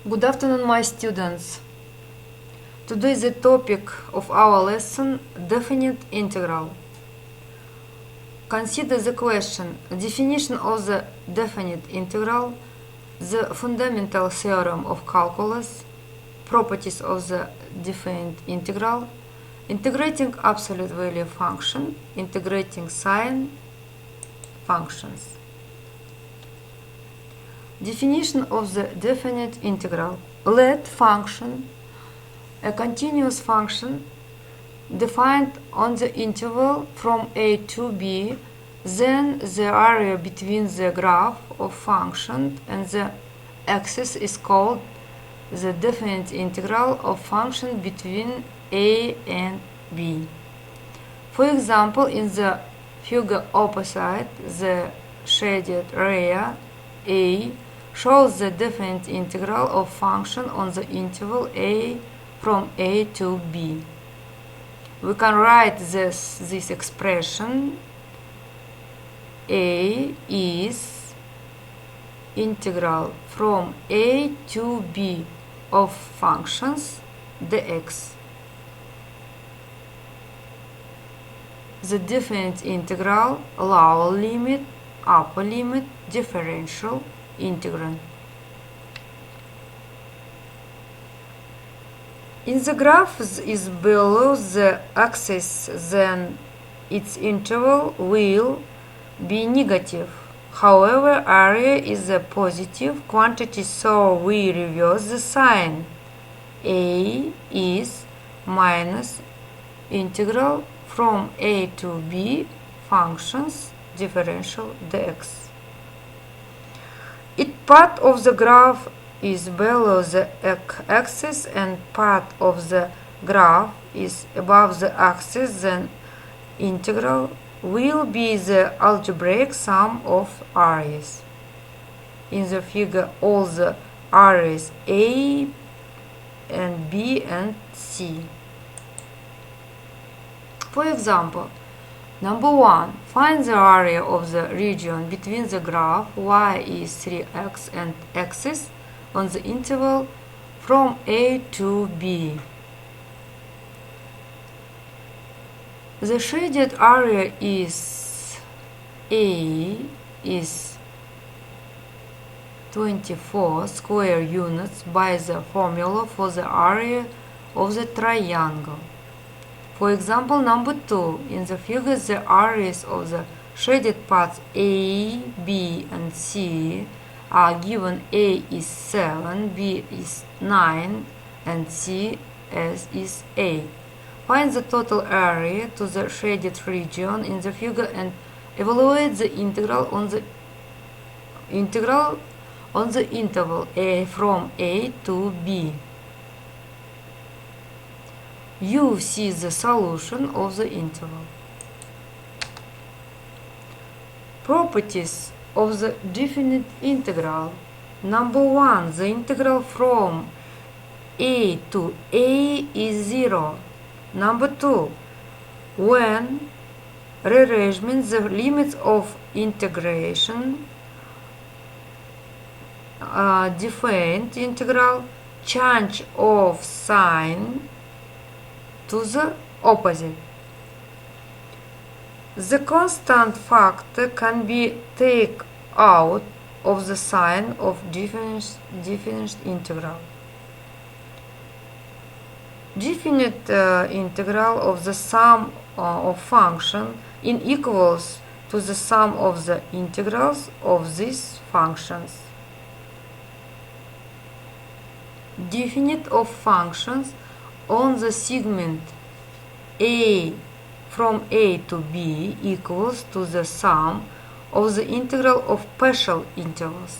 Good afternoon, my students. Today the topic of our lesson definite integral. Consider the question, definition of the definite integral, the fundamental theorem of calculus, properties of the definite integral, integrating absolute value function, integrating sign functions. Definition of the definite integral. Let function, a continuous function defined on the interval from a to b, then the area between the graph of function and the axis is called the definite integral of function between a and b. For example, in the figure opposite, the shaded area a shows the definite integral of function on the interval a from a to b. We can write this expression: a is integral from a to b of functions dx. The definite integral, lower limit, upper limit, differential integrand. In the graph is below the axis, then its interval will be negative. However, area is a positive quantity, so we reverse the sign. A is minus integral from a to b functions differential dx. It part of the graph is below the axis and part of the graph is above the axis, then integral will be the algebraic sum of areas. In the figure, all the areas A and B and C. For example, number 1. Find the area of the region between the graph y is 3x and axis on the interval from a to b. The shaded area is A is 24 square units by the formula for the area of the triangle. For example, number 2, in the figure the areas of the shaded parts A, B and C are given. A is 7, B is 9 and C is 8. Find the total area to the shaded region in the figure and evaluate the integral on the interval A from A to B. You see the solution of the interval. Properties of the definite integral. Number 1. The integral from a to a is 0. Number 2. When rearrangement the limits of integration, definite integral, change of sign to the opposite. The constant factor can be taken out of the sign of definite integral. Definite integral of the sum of function in equals to the sum of the integrals of these functions. Definite of functions on the segment a from a to b equals to the sum of the integral of partial intervals.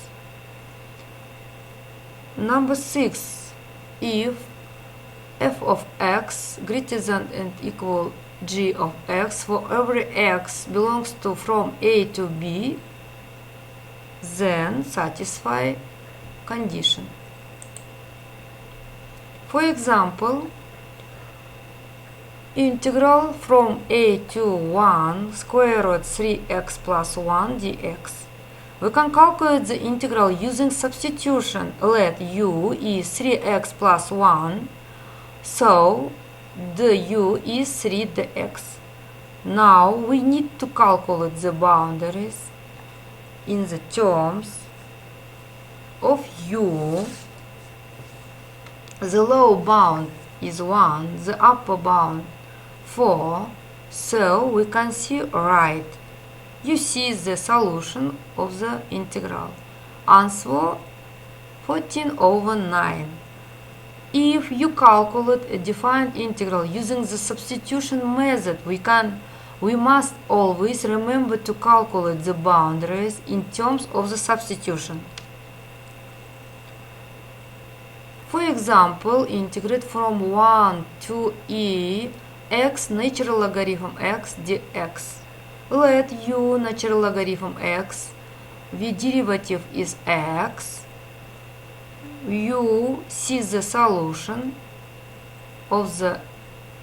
Number 6. If f of x greater than and equal g of x for every x belongs to from a to b, then satisfy condition. For example, integral from a to 1 square root 3x plus 1 dx. We can calculate the integral using substitution. Let u is 3x plus 1, so du is 3dx. Now we need to calculate the boundaries in the terms of u. The lower bound is 1, the upper bound 4, so we can see right. You see the solution of the integral. Answer 14/9. If you calculate a defined integral using the substitution method, we must always remember to calculate the boundaries in terms of the substitution. For example, integrate from 1 to e x natural logarithm x dx. Let u natural logarithm x, the derivative is x. You see the solution of the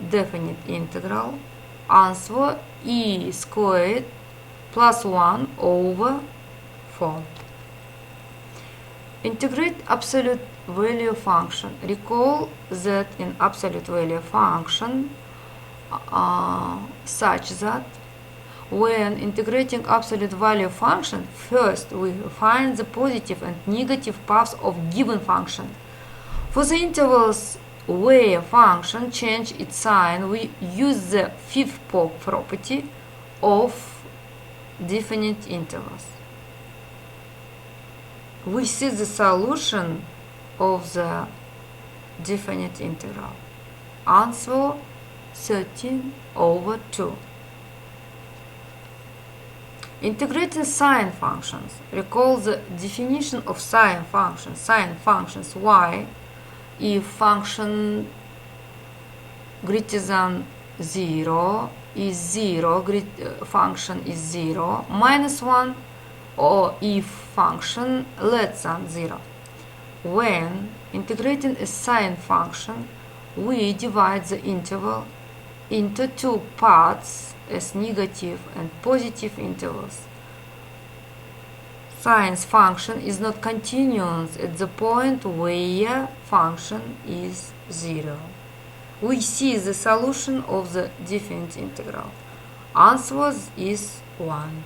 definite integral. Answer e squared plus 1 over 4. Integrate absolute value function. Recall that in absolute value function such that when integrating absolute value function, first we find the positive and negative paths of given function. For the intervals where function change its sign, we use the fifth property of definite intervals. We see the solution of the definite integral. Answer 13/2. Integrating sine functions. Recall the definition of sine functions. Sine functions y if function greater than 0 is 0, function is 0, minus 1, or if function less than 0. When integrating a sine function, we divide the interval into two parts as negative and positive intervals. Sine's function is not continuous at the point where function is 0. We see the solution of the definite integral. Answer is 1.